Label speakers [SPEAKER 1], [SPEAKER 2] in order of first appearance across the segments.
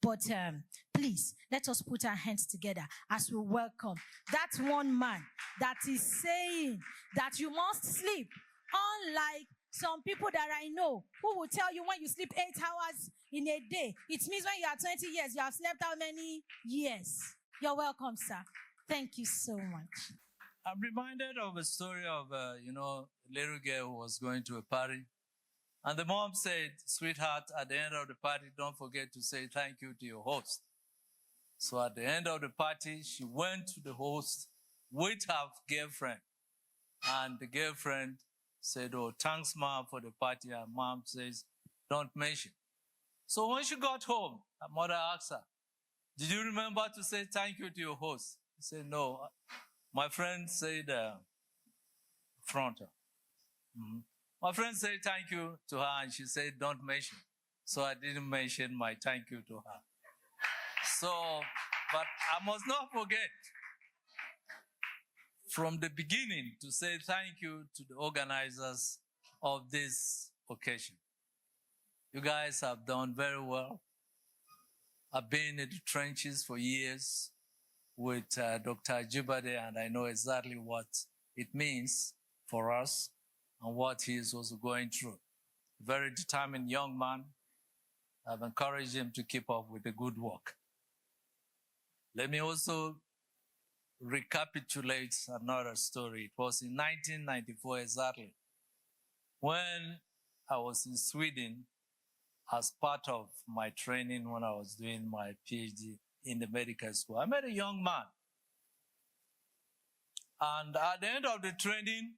[SPEAKER 1] But please, let us put our hands together as we welcome that one man that is saying that you must sleep, unlike some people that I know who will tell you when you sleep 8 hours in a day, it means when you are 20 years, you have slept how many years? You're welcome, sir. Thank you so much.
[SPEAKER 2] I'm reminded of a story of, a little girl who was going to a party. And the mom said, sweetheart, at the end of the party, don't forget to say thank you to your host. So at the end of the party, she went to the host with her girlfriend. And the girlfriend said, oh, thanks, mom, for the party. And mom says, don't mention. So when she got home, her mother asked her, did you remember to say thank you to your host? She said, no. My friend said, front her. Mm-hmm. My friend said thank you to her, and she said, don't mention. So I didn't mention my thank you to her. So, but I must not forget from the beginning to say thank you to the organizers of this occasion. You guys have done very well. I've been in the trenches for years with Dr. Agbidye, and I know exactly what it means for us and what he is also going through. A very determined young man. I've encouraged him to keep up with the good work. Let me also recapitulate another story. It was in 1994 exactly, when I was in Sweden as part of my training when I was doing my PhD in the medical school. I met a young man. And at the end of the training,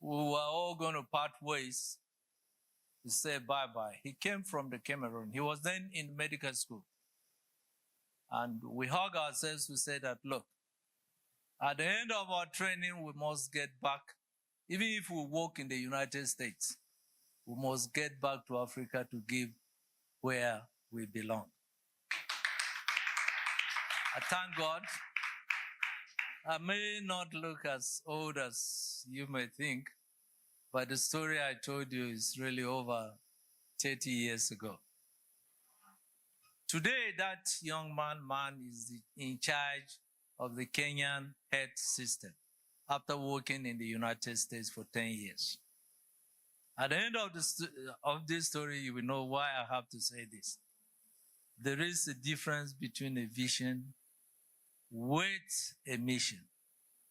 [SPEAKER 2] we were all going to part ways to say bye-bye. He came from the Cameroon. He was then in medical school. And we hugged ourselves. We said that, look, at the end of our training, we must get back. Even if we work in the United States, we must get back to Africa to give where we belong. I thank God. I may not look as old as you may think, but the story I told you is really over 30 years ago. Today, that young man is in charge of the Kenyan health system after working in the United States for 10 years. At the end of this story, you will know why I have to say this. There is a difference between a vision with a mission.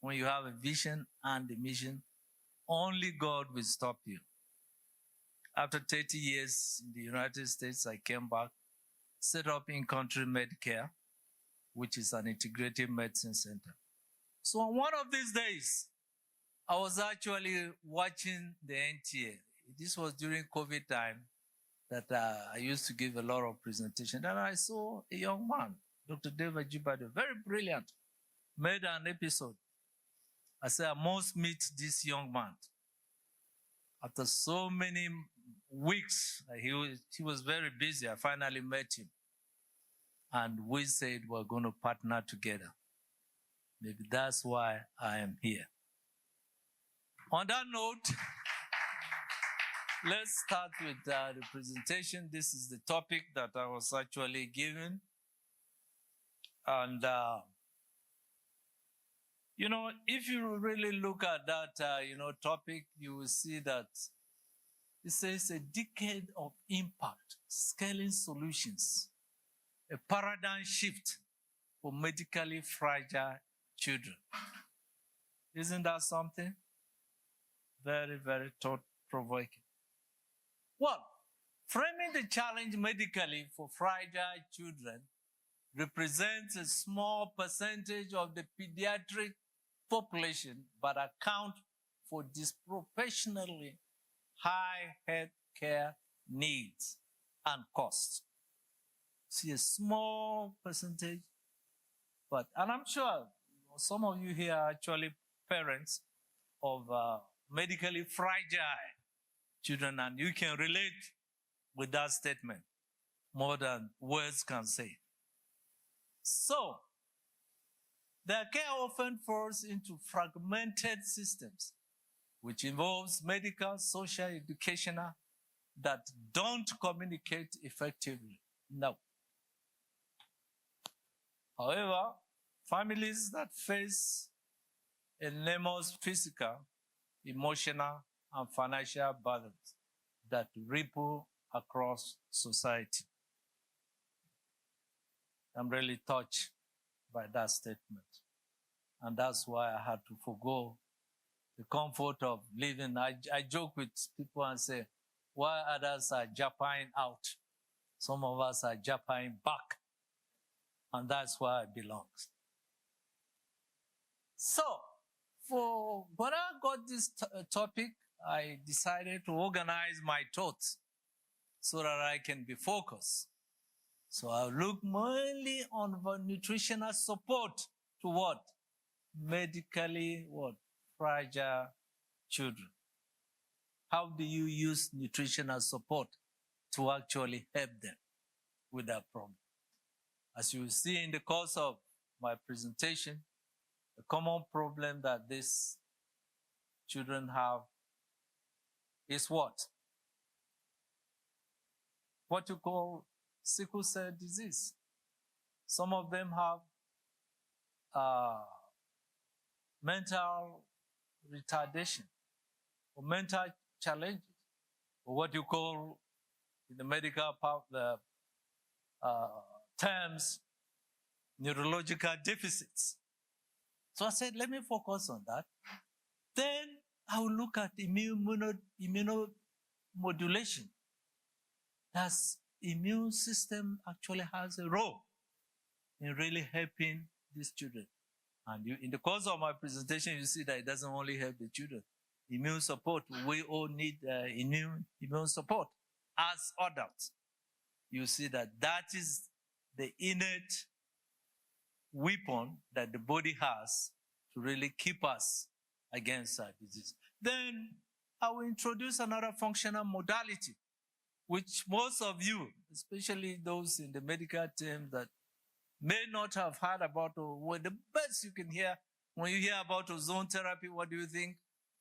[SPEAKER 2] When you have a vision and a mission, only God will stop you. After 30 years in the United States, I came back, set up in-country Medicare, which is an integrative medicine center. So on one of these days, I was actually watching the NTA. This was during COVID time that I used to give a lot of presentations. And I saw a young man, Dr. David Agbidye, very brilliant, made an episode. I said, I must meet this young man. After so many weeks, he was very busy. I finally met him. And we said we're going to partner together. Maybe that's why I am here. On that note, let's start with the presentation. This is the topic that I was actually given. And, if you really look at that, topic, you will see that it says a decade of impact, scaling solutions, a paradigm shift for medically fragile children. Isn't that something? Very, very thought-provoking. Well, framing the challenge medically for fragile children represents a small percentage of the pediatric population, but account for disproportionately high health care needs and costs. See, a small percentage, and I'm sure some of you here are actually parents of medically fragile children, and you can relate with that statement more than words can say. So, their care often falls into fragmented systems, which involves medical, social, educational, that don't communicate effectively. No. However, families that face enormous physical, emotional, and financial burdens that ripple across society. I'm really touched by that statement. And that's why I had to forgo the comfort of living. I joke with people and say, while others are japping out, some of us are japping back. And that's where I belong. So, when I got this topic, I decided to organize my thoughts so that I can be focused. So I look mainly on the nutritional support to what? Medically what? Fragile children. How do you use nutritional support to actually help them with that problem? As you will see in the course of my presentation, the common problem that these children have is what? What you call sickle cell disease. Some of them have mental retardation or mental challenges, or what you call in the medical terms, neurological deficits. So I said, let me focus on that. Then I will look at immunomodulation. That's immune system actually has a role in really helping these children. And in the course of my presentation, you see that it doesn't only help the children. Immune support, we all need immune support as adults. You see that that is the innate weapon that the body has to really keep us against our disease. Then I will introduce another functional modality, which most of you, especially those in the medical team that may not have heard about, or the best you can hear, when you hear about ozone therapy, what do you think?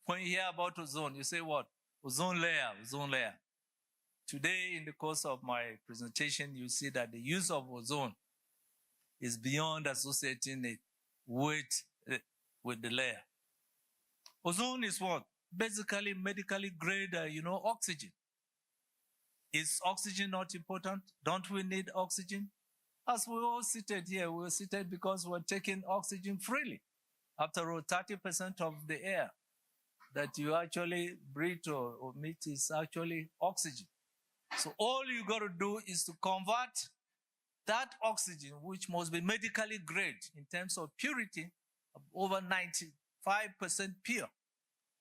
[SPEAKER 2] When you hear about ozone, you say what? Ozone layer, ozone layer. Today, in the course of my presentation, you see that the use of ozone is beyond associating it with the layer. Ozone is what? Basically, medically grade, oxygen. Is oxygen not important? Don't we need oxygen? As we all seated here, we're seated because we're taking oxygen freely. After all, 30% of the air that you actually breathe or emit is actually oxygen. So all you got to do is to convert that oxygen, which must be medically grade in terms of purity, of over 95% pure,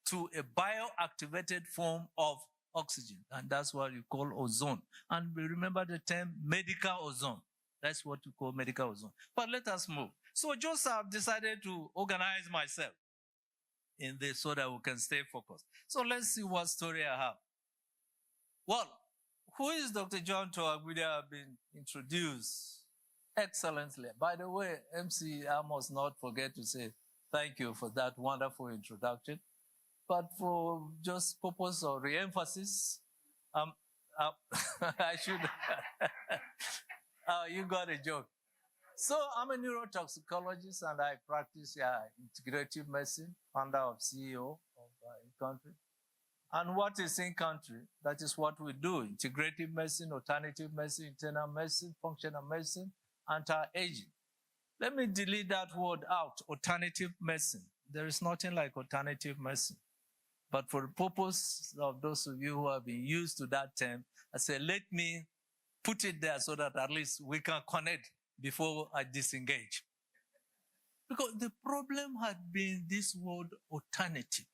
[SPEAKER 2] to a bioactivated form of oxygen. And that's what you call ozone. And remember the term medical ozone. That's what you call medical ozone. But let us move. So Joseph decided to organize myself in this so that we can stay focused. So let's see what story I have. Well, who is Dr. John Agbidye? Have been introduced excellently. By the way, MC, I must not forget to say thank you for that wonderful introduction. But for just purpose of re-emphasis, I should, you got a joke. So I'm a neurotoxicologist and I practice integrative medicine, founder of CEO of in-country. And what is in-country? That is what we do. Integrative medicine, alternative medicine, internal medicine, functional medicine, anti-aging. Let me delete that word out, alternative medicine. There is nothing like alternative medicine. But for the purpose of those of you who have been used to that term, I say, let me put it there so that at least we can connect before I disengage. Because the problem had been this word alternative.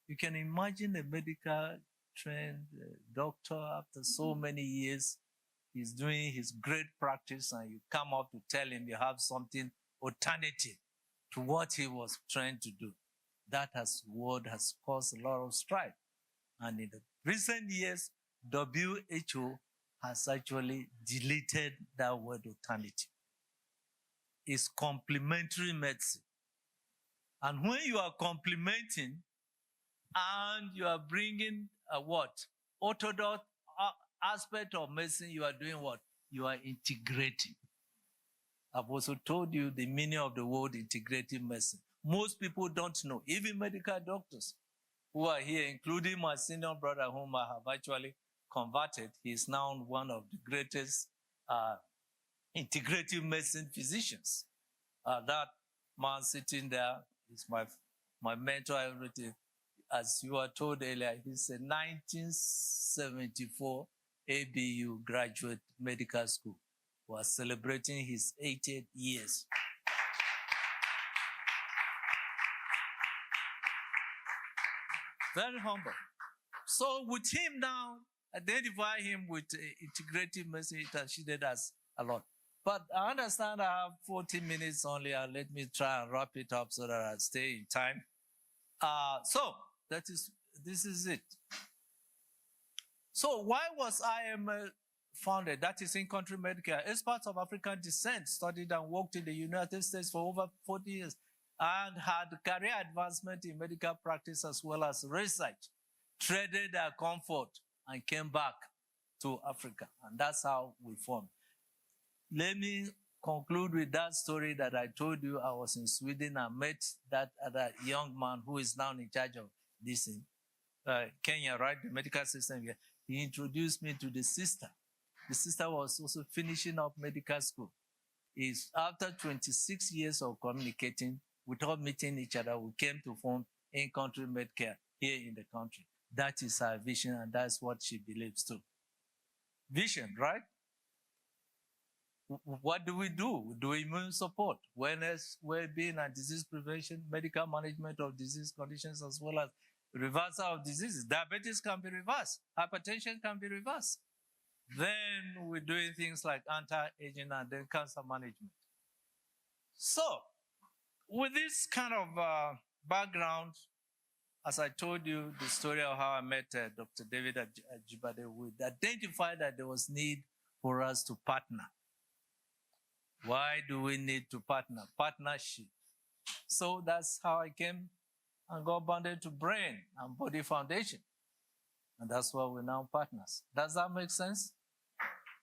[SPEAKER 2] You can imagine a medical trained doctor after so many years, he's doing his great practice and you come up to tell him you have something alternative to what he was trained to do. That word has caused a lot of strife. And in the recent years, WHO has actually deleted that word alternative. It's complementary medicine. And when you are complementing and you are bringing a what? Orthodox aspect of medicine, you are doing what? You are integrating. I've also told you the meaning of the word integrative medicine. Most people don't know, even medical doctors who are here, including my senior brother, whom I have actually converted. He is now one of the greatest integrative medicine physicians. That man sitting there is my mentor, everything. As you were told earlier, he's a 1974 ABU graduate medical school. Was celebrating his 80th years. Very humble. So with him now, identify him with integrative medicine, it has shielded us a lot. But I understand I have 40 minutes only, and let me try and wrap it up so that I stay in time. So this is it. So why was IML founded? That is in-country Medicare. Experts of African descent studied and worked in the United States for over 40 years and had career advancement in medical practice as well as research, traded their comfort and came back to Africa. And that's how we formed. Let me conclude with that story that I told you. I was in Sweden and met that other young man who is now in charge of this in Kenya, right? The medical system here. He introduced me to the sister. The sister was also finishing up medical school. Is after 26 years of communicating without meeting each other, we came to form in-country Medicare here in the country. That is her vision, and that's what she believes too. Vision, right? What do? We do immune support, wellness, well-being, and disease prevention, medical management of disease conditions, as well as reversal of diseases. Diabetes can be reversed. Hypertension can be reversed. Then we're doing things like anti-aging and then cancer management. So, with this kind of background, as I told you the story of how I met Dr. David Agbidye, we identified that there was need for us to partner. Why do we need to partner? Partnership. So that's how I came and got bonded to Brain and Body Foundation. And that's why we're now partners. Does that make sense?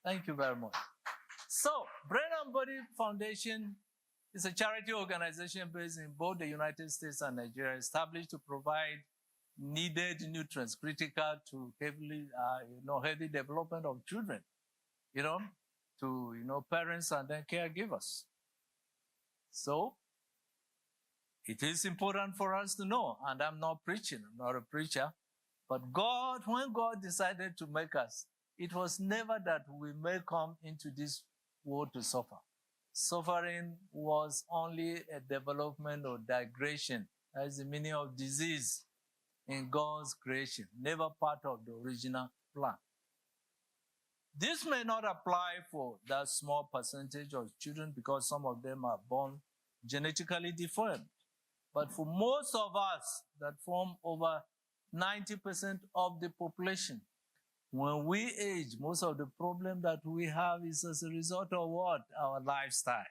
[SPEAKER 2] Thank you very much. So, Brain and Body Foundation is a charity organization based in both the United States and Nigeria, established to provide needed nutrients critical to healthy development of children, to parents and then caregivers. So, it is important for us to know, and I'm not preaching, I'm not a preacher, but when God decided to make us, it was never that we may come into this world to suffer. Suffering was only a development or digression. That is the meaning of disease in God's creation, never part of the original plan. This may not apply for that small percentage of children because some of them are born genetically deformed. But for most of us that form over 90% of the population, when we age, most of the problem that we have is as a result of what? Our lifestyle.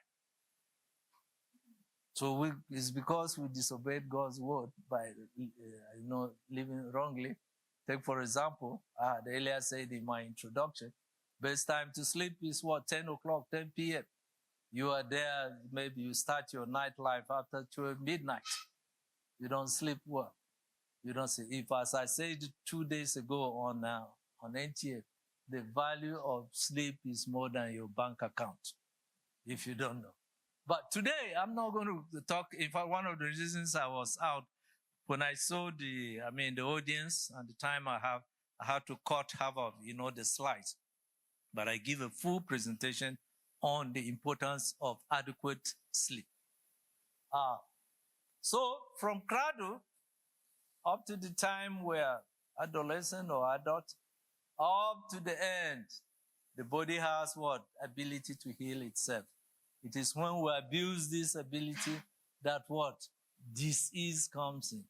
[SPEAKER 2] So it's because we disobeyed God's word by living wrongly. Take, for example, I had earlier said in my introduction, best time to sleep is what? 10 o'clock, 10 p.m. You are there, maybe you start your nightlife after 12 midnight. You don't sleep well. You don't sleep. If, as I said 2 days ago on NTA, the value of sleep is more than your bank account, if you don't know. But today, I'm not going to talk. In fact, one of the reasons I was out, when I saw the audience and the time I had to cut half of, the slides. But I give a full presentation on the importance of adequate sleep. So from cradle up to the time we're adolescent or adult, up to the end, the body has what? Ability to heal itself. It is when we abuse this ability that what? Disease comes in.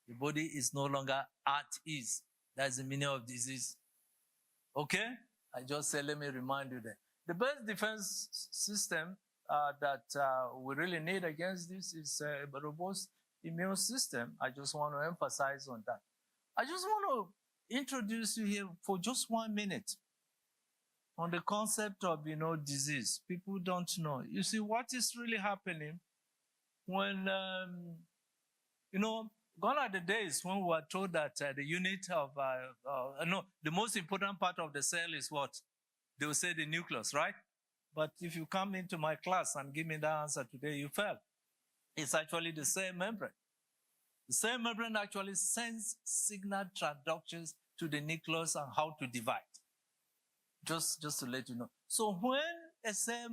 [SPEAKER 2] The body is no longer at ease. That's the meaning of disease. Okay? I just said, let me remind you that. The best defense system that we really need against this is a robust immune system. I just want to emphasize on that. I just want to introduce you here for just 1 minute on the concept of, disease. People don't know. You see, what is really happening when, gone are the days when we were told that the unit of, the most important part of the cell is what? They will say the nucleus, right? But if you come into my class and give me that answer today, you fail. It's actually the same membrane. The same membrane actually sends signal transductions to the nucleus and how to divide. Just to let you know. So when a cell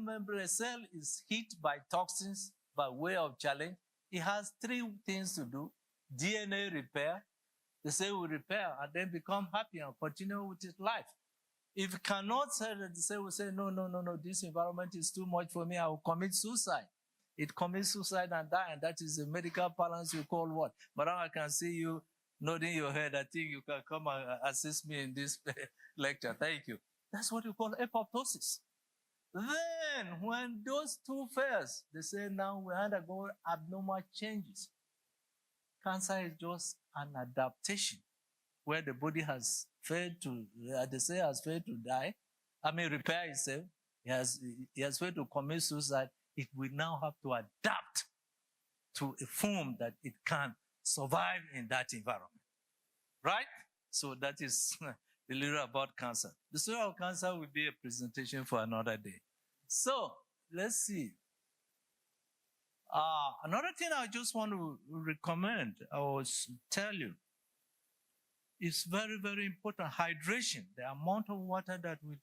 [SPEAKER 2] is hit by toxins by way of challenge, it has three things to do. DNA repair, the cell will repair and then become happy and continue with its life. If it cannot say that, the cell will say, no, this environment is too much for me, I will commit suicide. It commits suicide and die, and that is the medical balance you call what? Madam, I can see you nodding your head. I think you can come and assist me in this lecture. Thank you. That's what you call apoptosis. Then, when those two fails, they say now we undergo abnormal changes. Cancer is just an adaptation where the body has failed to, they say has failed to die. Repair itself. It has failed to commit suicide. It will now have to adapt to a form that it can survive in that environment. Right? So that is a little about cancer. The story of cancer will be a presentation for another day. So, let's see. Another thing I just want to recommend or tell you is very, very important. Hydration, the amount of water that we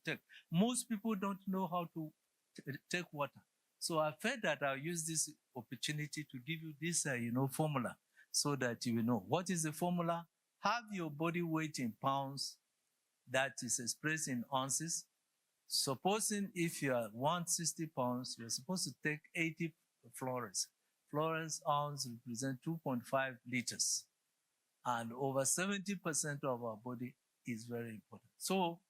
[SPEAKER 2] take. Most people don't know how to take water. So I felt that I'll use this opportunity to give you this, formula so that you will know. What is the formula? Have your body weight in pounds that is expressed in ounces. Supposing if you are 160 pounds, you're supposed to take 80 florins. Florins ounce represent 2.5 liters. And over 70% of our body is very important. So,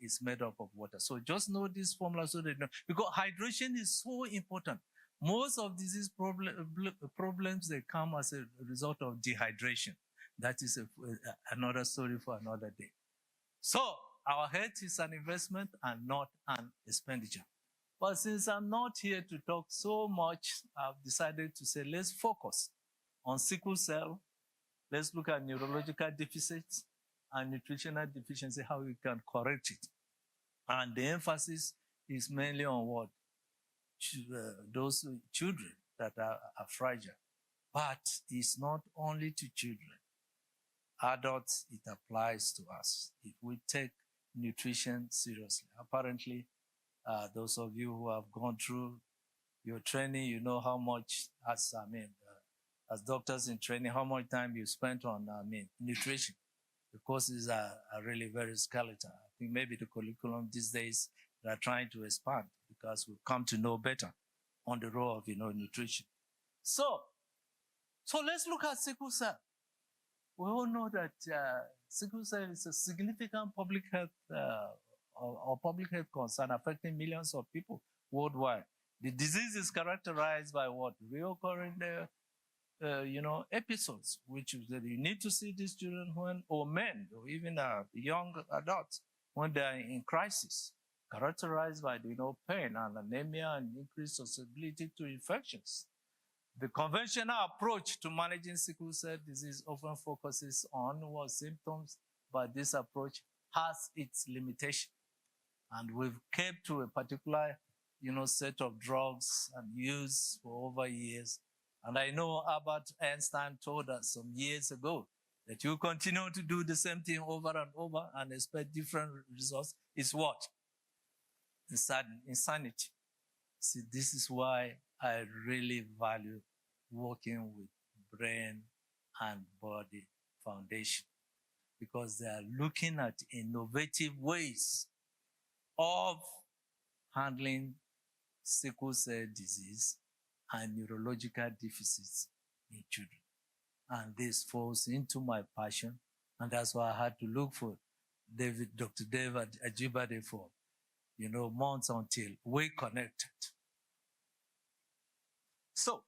[SPEAKER 2] it's made up of water. So just know this formula so that you know. Because hydration is so important. Most of disease problems, they come as a result of dehydration. That is another story for another day. So, our health is an investment and not an expenditure. But since I'm not here to talk so much, I've decided to say, let's focus on sickle cell. Let's look at neurological deficits and nutritional deficiency, how we can correct it. And the emphasis is mainly on what? Those children that are fragile. But it's not only to children. Adults, it applies to us if we take nutrition seriously. Apparently, those of you who have gone through your training, you know how much, as doctors in training, how much time you spent on nutrition. The courses are really very skeletal. I think maybe the curriculum these days, they are trying to expand because we've come to know better on the role of nutrition. So let's look at sickle cell. We all know that sickle cell is a significant public health or public health concern affecting millions of people worldwide. The disease is characterized by what? Reoccurring episodes, which is that you need to see these children or men, or even young adults, when they are in crisis, characterized by, pain and anemia and increased susceptibility to infections. The conventional approach to managing sickle cell disease often focuses on what symptoms, but this approach has its limitation. And we've kept to a particular, set of drugs and use for over years. And I know Albert Einstein told us some years ago that you continue to do the same thing over and over and expect different results. It's what? Insanity. See, this is why I really value working with Brain and Body Foundation, because they are looking at innovative ways of handling sickle cell disease and neurological deficits in children. And this falls into my passion, and that's why I had to look for Dr. David Agbidye for, months until we connected. So,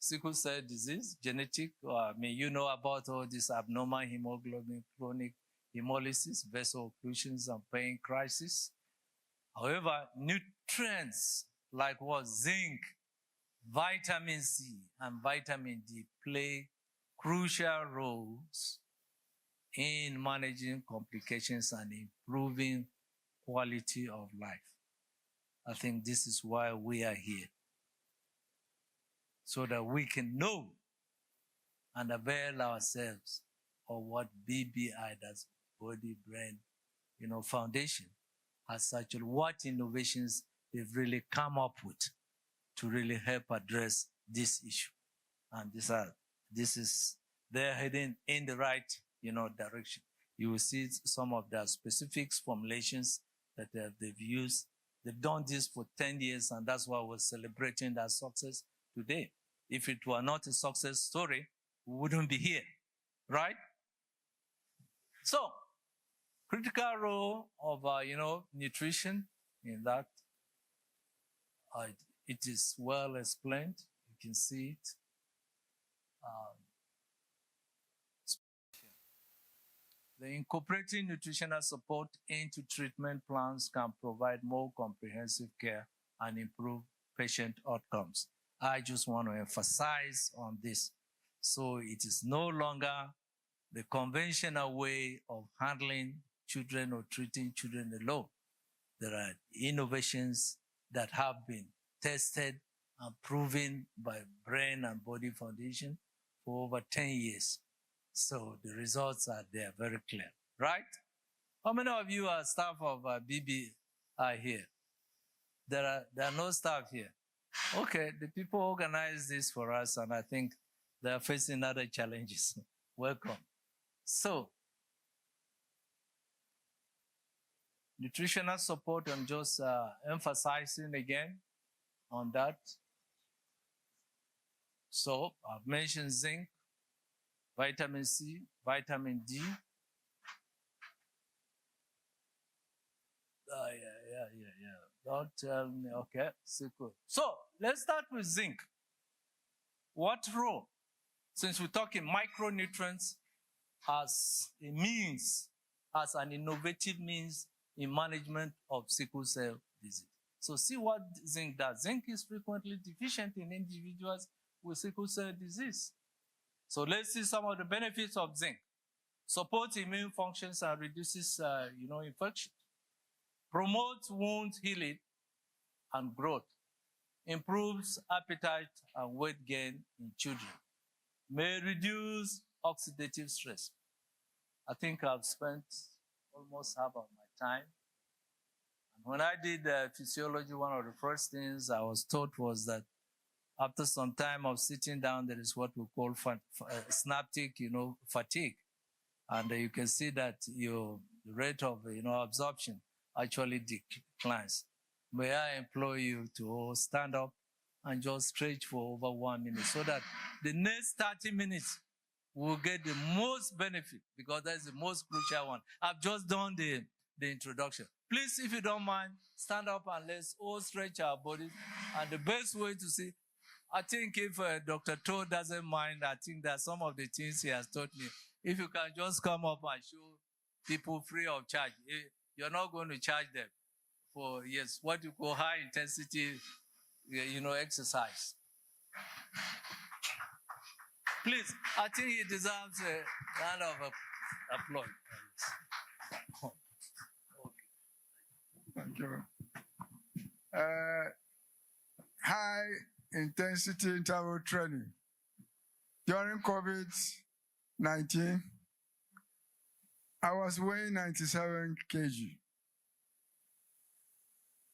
[SPEAKER 2] sickle cell disease, genetic, about all this abnormal hemoglobin, chronic hemolysis, vessel occlusions, and pain crisis. However, nutrients like what zinc, vitamin C, and vitamin D play crucial roles in managing complications and improving quality of life. I think this is why we are here, so that we can know and avail ourselves of what BBI, that's Body Brain, Foundation, has actually, what innovations they've really come up with to really help address this issue. And they're heading in the right, direction. You will see some of the specific formulations that they've used. They've done this for 10 years, and that's why we're celebrating that success today. If it were not a success story, we wouldn't be here, right? So, critical role of, nutrition in that, it is well explained. You can see it. The incorporating nutritional support into treatment plans can provide more comprehensive care and improve patient outcomes. I just want to emphasize on this. So it is no longer the conventional way of handling children or treating children alone. There are innovations that have been tested and proven by Brain and Body Foundation for over 10 years. So the results are there, very clear, right? How many of you are staff of BBI here? There are no staff here. Okay, the people organized this for us, and I think they are facing other challenges. Welcome. So, nutritional support, I'm just emphasizing again on that. So, I've mentioned zinc, vitamin C, vitamin D. Yeah. Don't tell me, okay, so let's start with zinc. What role? Since we're talking micronutrients as a means, as an innovative means in management of sickle cell disease. So see what zinc does. Zinc is frequently deficient in individuals with sickle cell disease. So let's see some of the benefits of zinc. Supports immune functions and reduces, infection. Promotes wound healing and growth. Improves appetite and weight gain in children. May reduce oxidative stress. I think I've spent almost half of my time. And when I did physiology, one of the first things I was taught was that after some time of sitting down, there is what we call synaptic, fatigue. And you can see that your rate of, absorption actually declines. May I implore you to stand up and just stretch for over 1 minute so that the next 30 minutes will get the most benefit, because that's the most crucial one. I've just done the introduction. Please, if you don't mind, stand up and let's all stretch our bodies. And the best way to see, I think if Dr. Toh doesn't mind, I think that some of the things he has taught me, if you can just come up and show people free of charge. You're not going to charge them for, what you call high intensity, exercise. Please, I think he deserves a round of applause.
[SPEAKER 3] Thank you. High intensity interval training. During COVID-19, I was weighing 97 kg.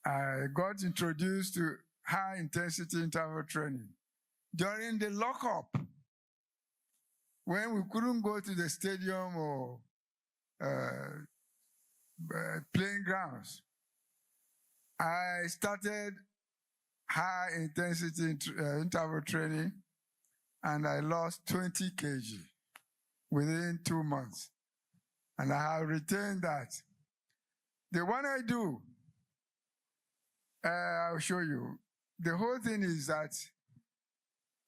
[SPEAKER 3] I got introduced to high intensity interval training during the lockup, when we couldn't go to the stadium or playing grounds. I started high intensity interval training, and I lost 20 kg within 2 months. And I have retained that. The one I do, I'll show you. The whole thing is that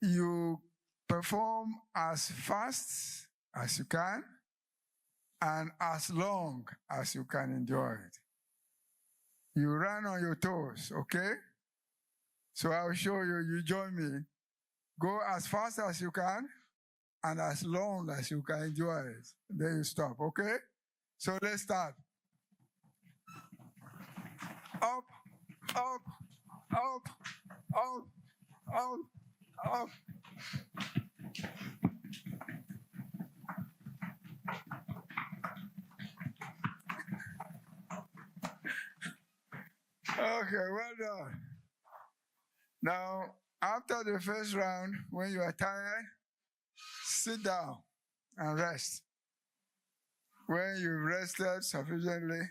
[SPEAKER 3] you perform as fast as you can and as long as you can enjoy it. You run on your toes, okay? So I'll show you, you join me. Go as fast as you can and as long as you can enjoy it. Then you stop, okay? So let's start. Up, up, up, up, up, up. Okay, well done. Now, after the first round, when you are tired, sit down and rest. When you've rested sufficiently,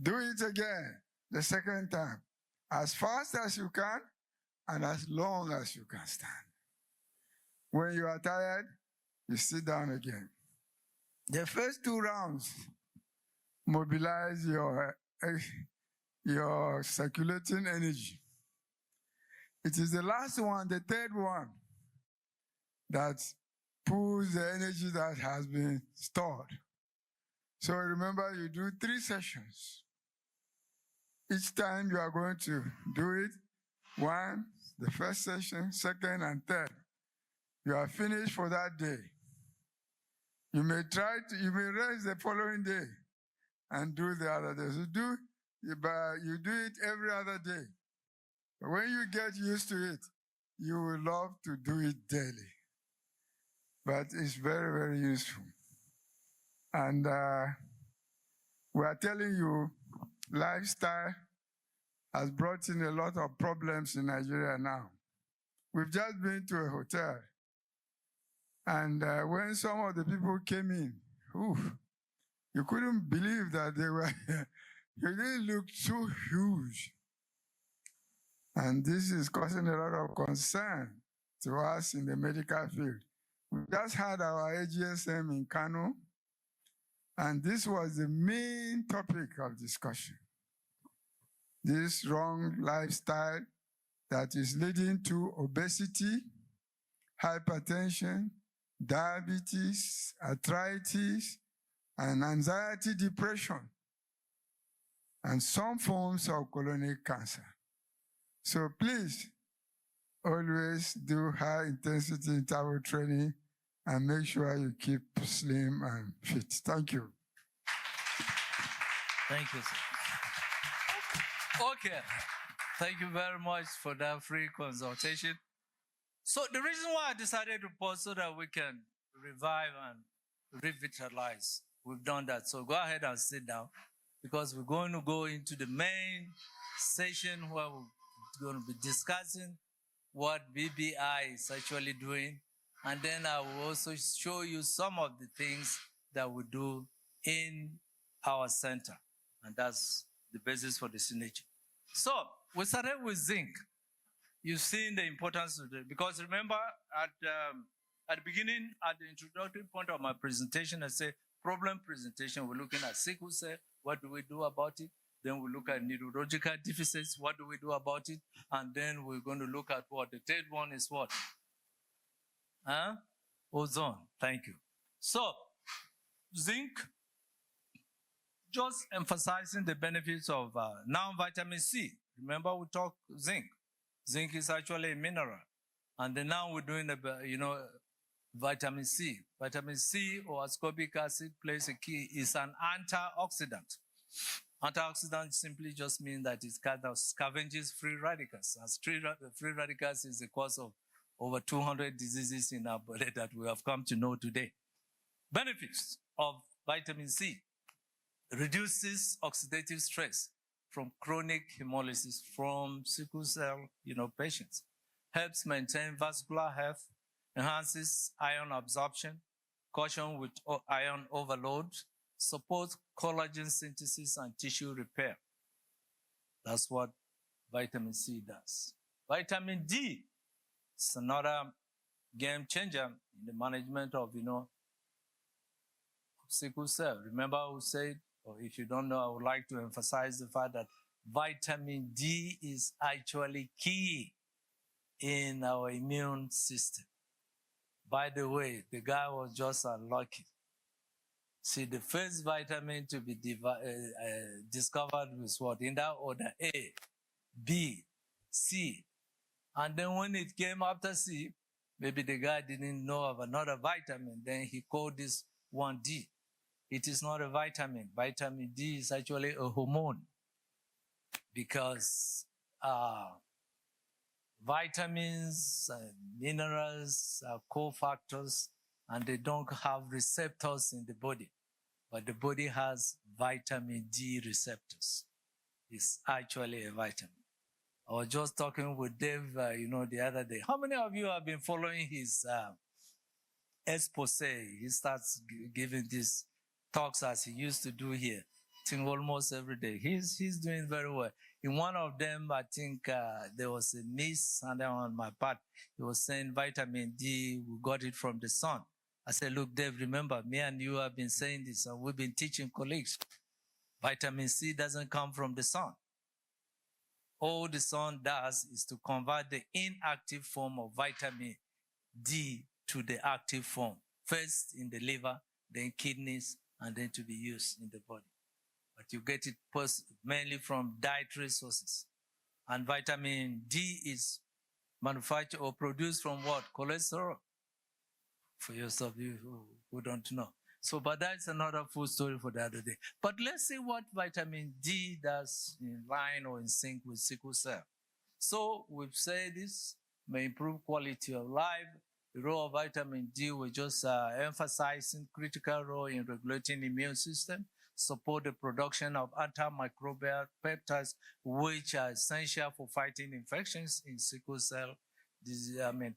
[SPEAKER 3] do it again the second time, as fast as you can and as long as you can stand. When you are tired, you sit down again. The first 2 rounds mobilize your circulating energy. It is the last one, the third one, that pulls the energy that has been stored. So remember, you do 3 sessions. Each time you are going to do it, 1, the first session, 2nd, and 3rd. You are finished for that day. You may rest the following day and do the other day. So you do it every other day. But when you get used to it, you will love to do it daily. But it's very, very useful. And we are telling you, lifestyle has brought in a lot of problems in Nigeria now. We've just been to a hotel. And when some of the people came in, you couldn't believe that they were, they looked so huge. And this is causing a lot of concern to us in the medical field. We just had our AGSM in Kano, and this was the main topic of discussion. This wrong lifestyle that is leading to obesity, hypertension, diabetes, arthritis, and anxiety, depression, and some forms of colonic cancer. So please, always do high-intensity interval training and make sure you keep slim and fit. Thank you.
[SPEAKER 2] Thank you, sir. Okay. Thank you very much for that free consultation. So the reason why I decided to pause so that we can revive and revitalize, we've done that. So go ahead and sit down, because we're going to go into the main session where we're going to be discussing what BBI is actually doing. And then I will also show you some of the things that we do in our center. And that's the basis for the signature. So we started with zinc. You've seen the importance of it, because remember at the beginning, at the introductory point of my presentation, I said problem presentation. We're looking at sickle cell. What do we do about it? Then we look at neurological deficits. What do we do about it? And then we're going to look at what? The third one is what? Ozone. Thank you. So, zinc, just emphasizing the benefits of now vitamin C. Remember we talked zinc. Zinc is actually a mineral. And then now we're doing, vitamin C. Vitamin C, or ascorbic acid, plays a key. It's an antioxidant. Antioxidant simply just means that it kind of scavenges free radicals. As free radicals is the cause of over 200 diseases in our body that we have come to know today. Benefits of vitamin C: reduces oxidative stress from chronic hemolysis from sickle cell, patients. Helps maintain vascular health, enhances iron absorption, caution with iron overload, supports collagen synthesis and tissue repair. That's what vitamin C does. Vitamin D is another game changer in the management of, sickle cell. Remember we said, or if you don't know, I would like to emphasize the fact that vitamin D is actually key in our immune system. By the way, the guy was just unlucky. See, the first vitamin to be discovered was what? In that order, A, B, C. And then when it came after C, maybe the guy didn't know of another vitamin. Then he called this one D. It is not a vitamin. Vitamin D is actually a hormone because vitamins, minerals are cofactors, and they don't have receptors in the body. But the body has vitamin D receptors. It's actually a vitamin. I was just talking with Dave, the other day. How many of you have been following his expose? He starts giving these talks as he used to do here. I think almost every day. He's doing very well. In one of them, I think there was a miss on my part. He was saying vitamin D, we got it from the sun. I said, look, Dave, remember, me and you have been saying this, and we've been teaching colleagues. Vitamin C doesn't come from the sun. All the sun does is to convert the inactive form of vitamin D to the active form. First in the liver, then kidneys, and then to be used in the body. But you get it mainly from dietary sources. And vitamin D is manufactured or produced from what? Cholesterol. For those of you who don't know. So, but that's another full story for the other day. But let's see what vitamin D does in line or in sync with sickle cell. So we've said this may improve quality of life. The role of vitamin D, we're just emphasizing critical role in regulating the immune system, support the production of antimicrobial peptides, which are essential for fighting infections in sickle cell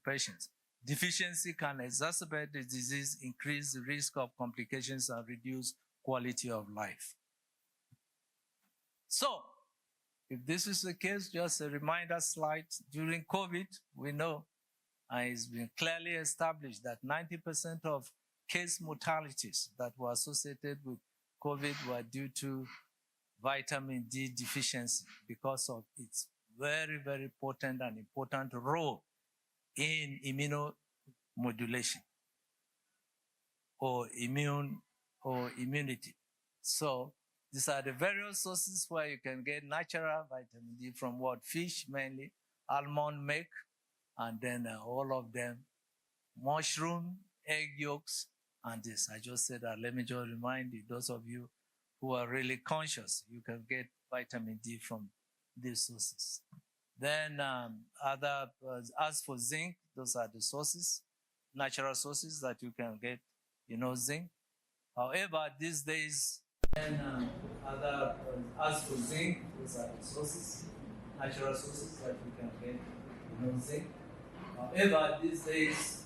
[SPEAKER 2] patients. Deficiency can exacerbate the disease, increase the risk of complications, and reduce quality of life. So, if this is the case, just a reminder slide. During COVID, we know, and it's been clearly established that 90% of case mortalities that were associated with COVID were due to vitamin D deficiency because of its very, very potent and important role in immunomodulation or immunity. So these are the various sources where you can get natural vitamin D from what? Fish mainly, almond milk, and then all of them, mushroom, egg yolks, and this. I just said that. Let me just remind you, those of you who are really conscious, you can get vitamin D from these sources. Then as for zinc, those are the sources, natural sources that you can get, zinc. However, these days, as for zinc, those are the sources, natural sources that you can get, zinc. However, these days,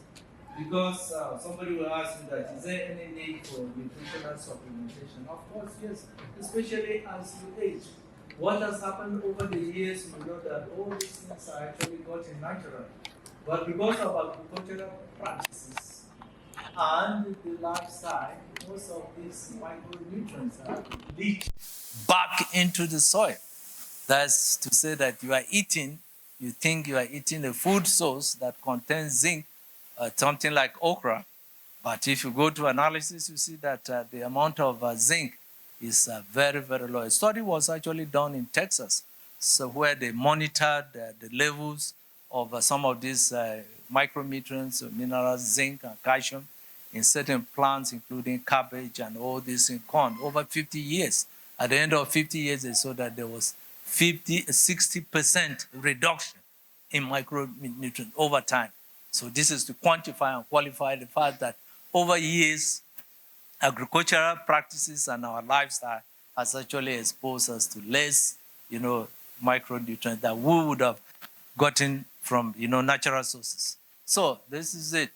[SPEAKER 2] because somebody will ask me that, is there any need for nutritional supplementation? Of course, yes, especially as you age. What has happened over the years, we know that all these things are actually gotten natural. But because of agricultural practices and the lifestyle, most of these micronutrients are leached back into the soil. That's to say that you think you are eating a food source that contains zinc, something like okra. But if you go to analysis, you see that the amount of zinc is very, very low. A study was actually done in Texas, so where they monitored the levels of some of these micronutrients, minerals, zinc and calcium in certain plants, including cabbage and all this in corn, over 50 years. At the end of 50 years, they saw that there was 60% reduction in micronutrients over time. So this is to quantify and qualify the fact that over years, agricultural practices and our lifestyle has actually exposed us to less, micronutrients that we would have gotten from, natural sources. So this is it.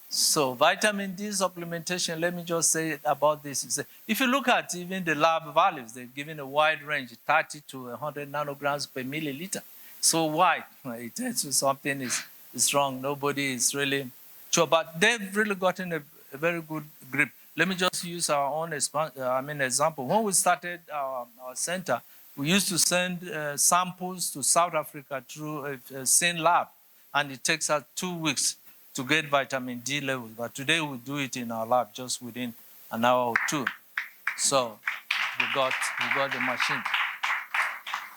[SPEAKER 2] So vitamin D supplementation, let me just say about this. If you look at even the lab values, they've given a wide range, 30 to 100 nanograms per milliliter. So why? It tells you something is wrong. Nobody is really sure, but they've really gotten a very good grip. Let me just use our own example. When we started our center, we used to send samples to South Africa through a SIN lab, and it takes us 2 weeks to get vitamin D levels. But today we do it in our lab just within an hour or two. So we got the machine.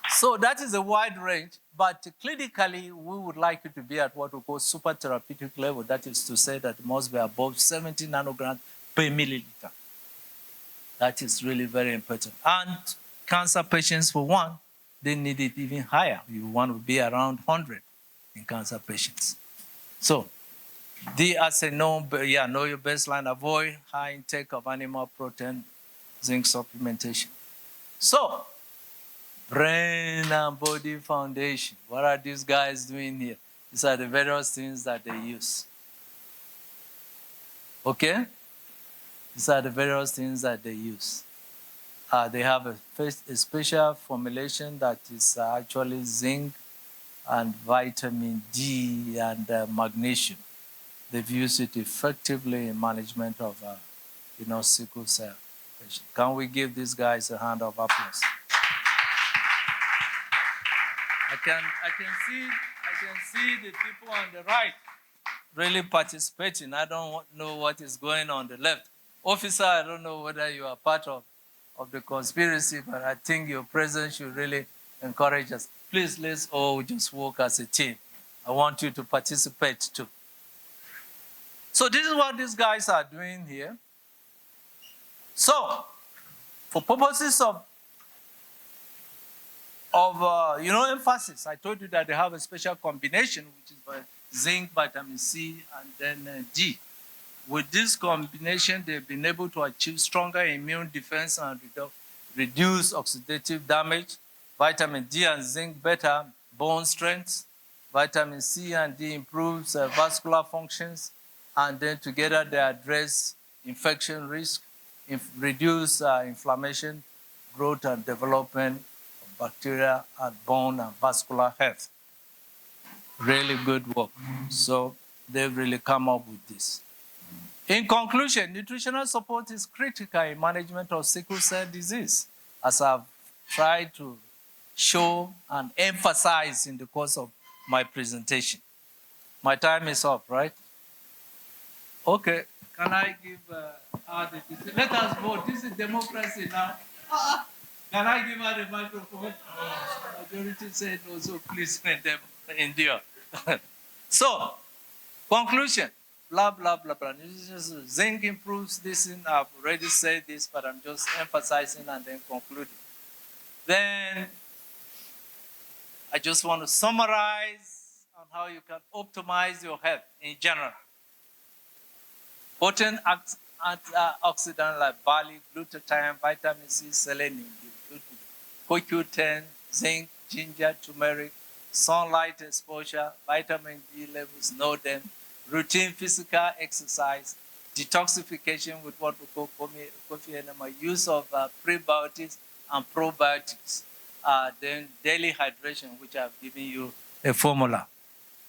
[SPEAKER 2] So that is a wide range, but clinically, we would like it to be at what we call super therapeutic level. That is to say that it must be above 70 nanograms per milliliter. That is really very important. And cancer patients, for one, they need it even higher. You want to be around 100 in cancer patients. So, as I know your baseline, avoid high intake of animal protein, zinc supplementation. So, brain and body foundation. What are these guys doing here? These are the various things that they use. Okay? These are the various things that they use. They have a special formulation that is actually zinc and vitamin D and magnesium. They've used it effectively in management of, sickle cell patients. Can we give these guys a hand of applause? I can see the people on the right really participating. I don't know what is going on the left. Officer, I don't know whether you are part of the conspiracy, but I think your presence should really encourage us. Please, let's all just work as a team. I want you to participate too. So this is what these guys are doing here. So, for purposes of emphasis, I told you that they have a special combination, which is zinc, vitamin C, and then D. With this combination, they've been able to achieve stronger immune defense and reduce oxidative damage. Vitamin D and zinc better bone strength. Vitamin C and D improves vascular functions. And then together they address infection risk, reduce inflammation, growth and development of bacteria, and bone and vascular health. Really good work. So they've really come up with this. In conclusion, nutritional support is critical in management of sickle cell disease, as I've tried to show and emphasize in the course of my presentation. My time is up, right? Okay, can I give let us vote. This is democracy now. Can I give her the microphone? Majority said no, so please endure. So, conclusion. Blah, blah, blah, blah. Zinc improves this, I've already said this, but I'm just emphasizing and then concluding. Then, I just want to summarize on how you can optimize your health in general. Potent antioxidants like barley, glutathione, vitamin C, selenium, CoQ10, zinc, ginger, turmeric, sunlight exposure, vitamin D levels, know them. Routine physical exercise, detoxification with what we call coffee enema, use of prebiotics and probiotics, then daily hydration, which I've given you a formula.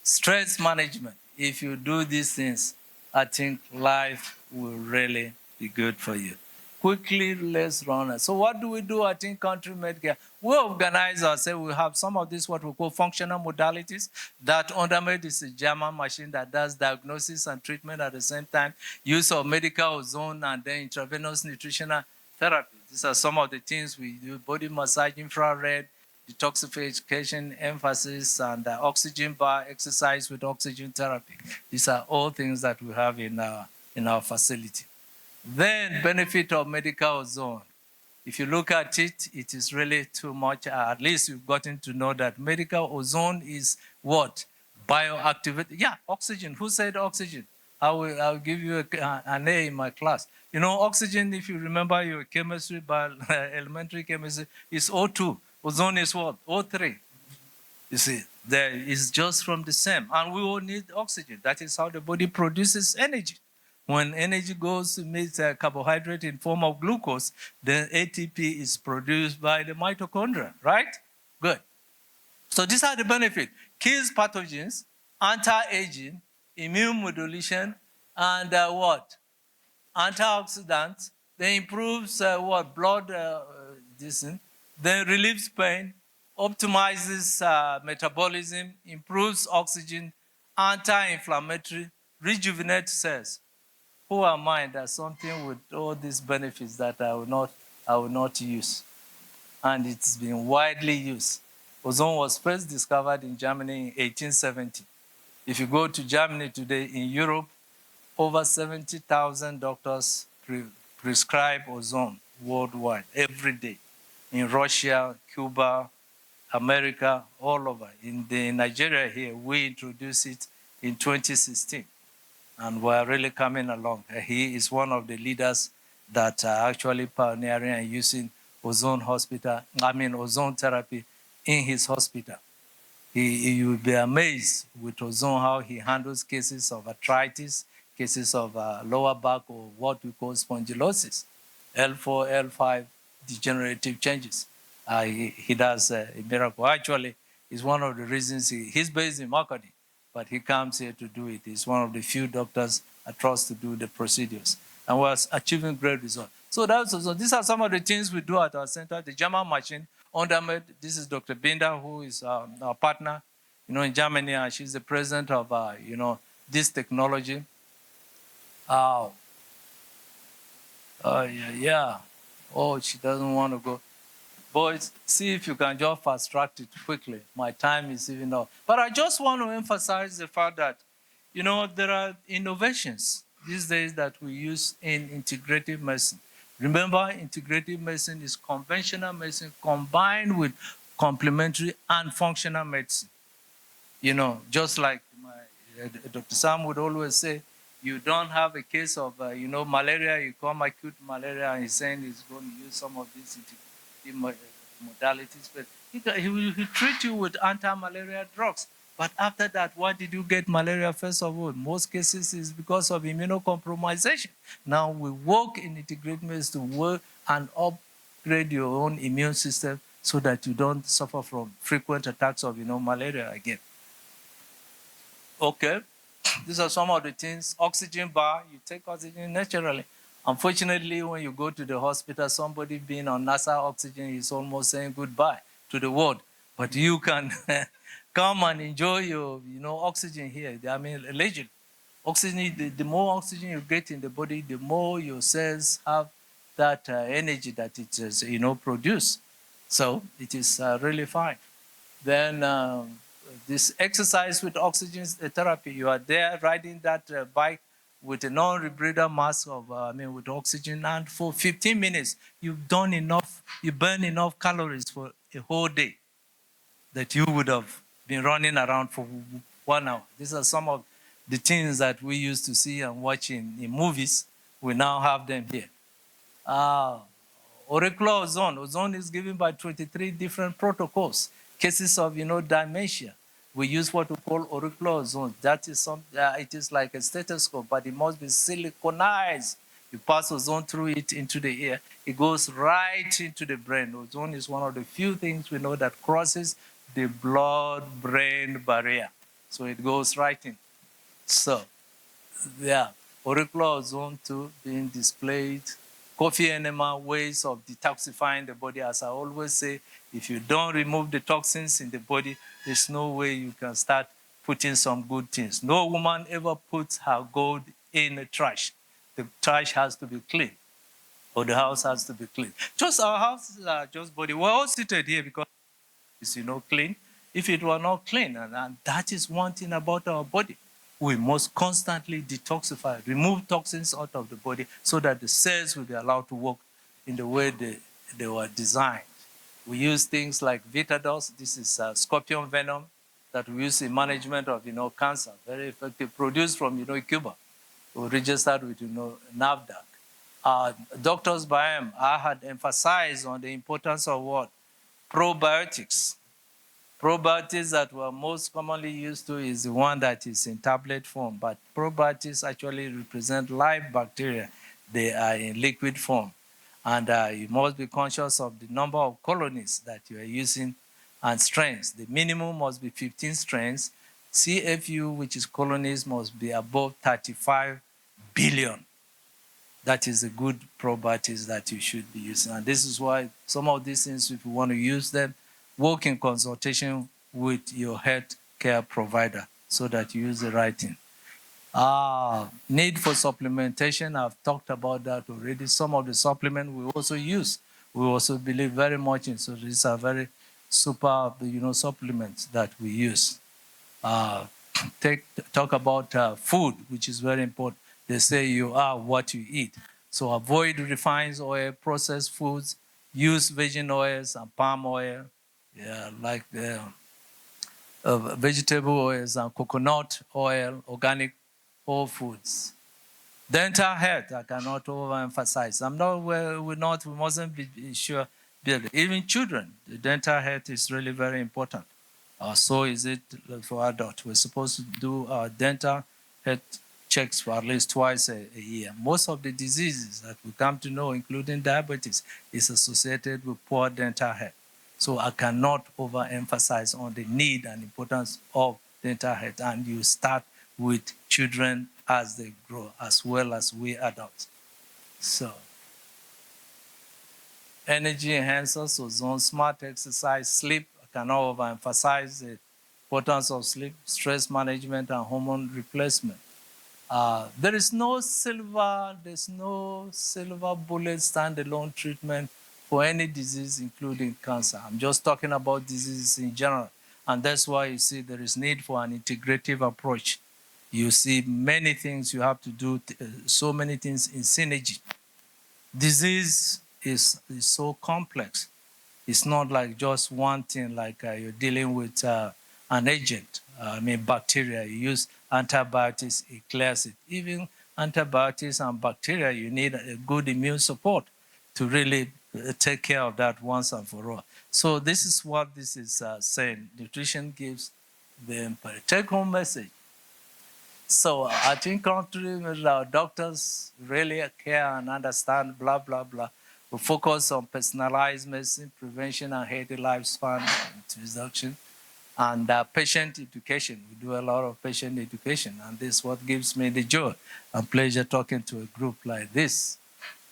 [SPEAKER 2] Stress management. If you do these things, I think life will really be good for you. Quickly, let's run it. So what do we do at in-country Medicare? We organize ourselves. We have some of this, what we call functional modalities. That Undermed is a German machine that does diagnosis and treatment at the same time. Use of medical ozone and then intravenous nutritional therapy. These are some of the things we do. Body massage, infrared, detoxification, emphasis, and oxygen bar, exercise with oxygen therapy. These are all things that we have in our facility. Then, benefit of medical ozone. If you look at it, it is really too much. At least you've gotten to know that medical ozone is what? Bioactivity. Yeah, oxygen. Who said oxygen? I'll give you an A in my class. You know, oxygen, if you remember your chemistry, elementary chemistry, is O2. Ozone is what? O3. You see, there is just from the same. And we all need oxygen. That is how the body produces energy. When energy goes to meet carbohydrate in form of glucose, then ATP is produced by the mitochondria, right? Good. So these are the benefits. Kills pathogens, anti-aging, immune modulation, and what? Antioxidants. Then improves blood then relieves pain, optimizes metabolism, improves oxygen, anti-inflammatory, rejuvenates cells. who am I that something with all these benefits that I will not use? And it's been widely used. Ozone was first discovered in Germany in 1870. If you go to Germany today, in Europe, over 70,000 doctors prescribe ozone worldwide every day. In Russia, Cuba, America, all over. In Nigeria here, we introduced it in 2016, and we're really coming along. He is one of the leaders that are actually pioneering and using ozone therapy in his hospital. You will be amazed with ozone how he handles cases of arthritis, cases of lower back, or what we call spondylosis, L4, L5 degenerative changes. He does a miracle. Actually, it's one of the reasons he's based in Makati, but he comes here to do it. He's one of the few doctors I trust to do the procedures, and was achieving great results. So these are some of the things we do at our center. The German machine, undermade. This is Dr. Binder, who is our partner, in Germany, and she's the president of, this technology. Yeah. Oh, she doesn't want to go. Boys, see if you can just fast track it quickly. My time is even up. But I just want to emphasize the fact that, there are innovations these days that we use in integrative medicine. Remember, integrative medicine is conventional medicine combined with complementary and functional medicine. Just like Dr. Sam would always say, you don't have a case of, malaria, you come acute malaria, and he's saying he's going to use some of these modalities, but he will treat you with anti-malaria drugs. But after that, why did you get malaria first of all? Most cases is because of immunocompromisation. Now we work in integrated medicine to work and upgrade your own immune system so that you don't suffer from frequent attacks of malaria again. Okay, these are some of the things. Oxygen bar, you take oxygen naturally. Unfortunately, when you go to the hospital, somebody being on NASA oxygen is almost saying goodbye to the world. But you can come and enjoy your, oxygen here. I mean, allegedly, oxygen. The more oxygen you get in the body, the more your cells have that energy that it is, produce. So it is really fine. Then this exercise with oxygen therapy, you are there riding that bike with a non-rebreather mask of, with oxygen, and for 15 minutes, you burn enough calories for a whole day that you would have been running around for 1 hour. These are some of the things that we used to see and watch in movies. We now have them here. Auricular ozone. Ozone is given by 23 different protocols. Cases of, dementia. We use what we call auricular ozone. That is it is like a stethoscope, but it must be siliconized. You pass ozone through it into the ear. It goes right into the brain. Ozone is one of the few things we know that crosses the blood-brain barrier. So it goes right in. So, yeah, auricular ozone too being displayed. Coffee enema, ways of detoxifying the body. As I always say, if you don't remove the toxins in the body, there's no way you can start putting some good things. No woman ever puts her gold in the trash. The trash has to be clean, or the house has to be clean. Just our houses are just body. We're all seated here because it's, clean. If it were not clean, and that is one thing about our body. We must constantly detoxify, remove toxins out of the body so that the cells will be allowed to work in the way they were designed. We use things like Vitados. This is scorpion venom that we use in management of, cancer. Very effective, produced from, Cuba. We registered with, NAFDAC. Doctors Baem, I had emphasized on the importance of what? Probiotics. Probiotics that were most commonly used to is the one that is in tablet form, but probiotics actually represent live bacteria. They are in liquid form. And you must be conscious of the number of colonies that you are using and strains. The minimum must be 15 strains. CFU, which is colonies, must be above 35 billion. That is a good probiotics that you should be using. And this is why some of these things, if you want to use them, work in consultation with your health care provider so that you use the right thing. Need for supplementation, I've talked about that already. Some of the supplement we also use. We also believe very much in. So these are very super, supplements that we use. Talk about food, which is very important. They say you are what you eat. So avoid refined oil, processed foods, use virgin oils and palm oil, like the vegetable oils and coconut oil, organic whole foods. Dental health, I cannot overemphasize. We mustn't be sure. Even children, the dental health is really very important. So is it for adults. We're supposed to do our dental health checks for at least twice a year. Most of the diseases that we come to know, including diabetes, is associated with poor dental health. So I cannot overemphasize on the need and importance of dental health. And you start with children as they grow, as well as we adults. So, energy enhancers, ozone, smart exercise, sleep. I cannot overemphasize the importance of sleep, stress management, and hormone replacement. There's no silver bullet standalone treatment for any disease, including cancer. I'm just talking about diseases in general. And that's why you see there is need for an integrative approach. You see many things you have to do, so many things in synergy. Disease is so complex. It's not like just one thing, like you're dealing with an agent, bacteria. You use antibiotics, it clears it. Even antibiotics and bacteria, you need a good immune support to really take care of that once and for all. So this is what this is saying. Nutrition gives the take-home message. So I think our doctors really care and understand, blah, blah, blah. We focus on personalized medicine, prevention, and healthy lifespan reduction, and patient education. We do a lot of patient education, and this is what gives me the joy and pleasure talking to a group like this.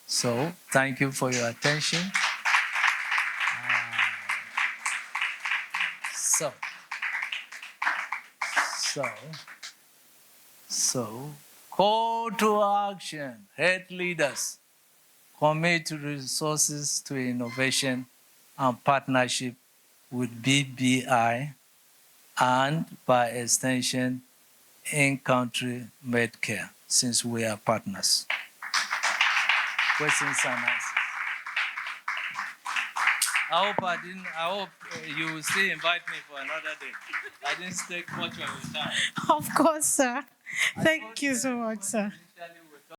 [SPEAKER 2] So thank you for your attention. So, call to action, head leaders, commit resources to innovation and partnership with BBI and, by extension, in-country Medcare, since we are partners. Questions and answers. I hope you will still invite me for another day. I didn't take much of your time.
[SPEAKER 1] Of course, sir. Thank you so much, sir.